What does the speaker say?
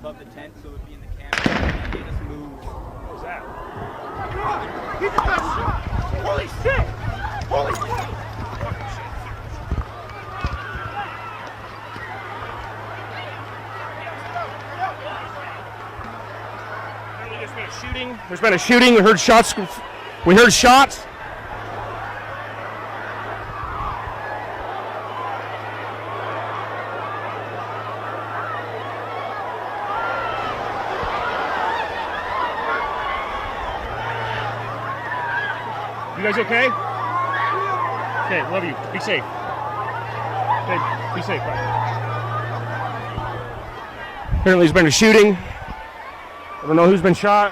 above the tent, so it would be in the camera. It made us move. What was that? He just got shot! Holy shit! Holy shit! There's been a shooting. We heard shots. We heard shots. You guys okay? Okay, love you. Be safe. Okay, be safe. Bye. Apparently there's been a shooting. I don't know who's been shot.